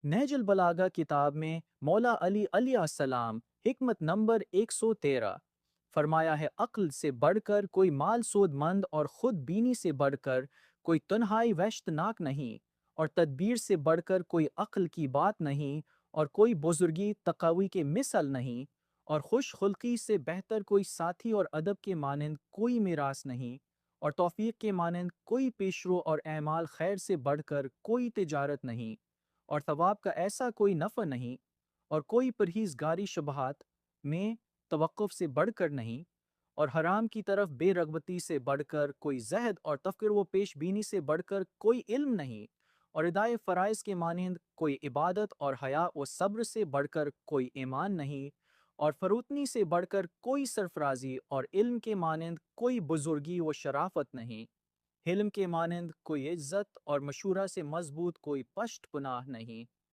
नहज बलागा किताब में मौला अली अलैहिस्सलाम हिकमत नंबर 113 फरमाया है, अक्ल से बढ़कर कोई माल सूदमंद और खुद बीनी से बढ़कर कोई तन्हाई वहशतनाक नहीं, और तदबीर से बढ़कर कोई अक्ल की बात नहीं, और कोई बुजुर्गी तकावी के मिसल नहीं, और खुश खुल्की से बेहतर कोई साथी और अदब के मानंद कोई मिरास नहीं, और तौफीक के मानंद कोई पेशरो और एमाल खैर से बढ़कर कोई तिजारत नहीं, और थवाब का ऐसा कोई नफ़ा नहीं, और कोई परहेज़गारी शुबहात में तवक्कुफ़ से बढ़कर नहीं, और हराम की तरफ बेरग़बती से बढ़कर कोई ज़हद, और तफ़क्कुर व पेश बीनी से बढ़कर कोई इल्म नहीं, और अदाए फ़राइज़ के मानंद कोई इबादत, और हया व सब्र से बढ़कर कोई ईमान नहीं, और फ़रूतनी से बढ़कर कोई सरफ़राज़ी, और इल्म के मानंद कोई बुज़ुर्गी व शराफ़त नहीं। हिल्म के मानंद कोई इज़्ज़त, और मशूरा से मज़बूत कोई पश्त पनाह नहीं।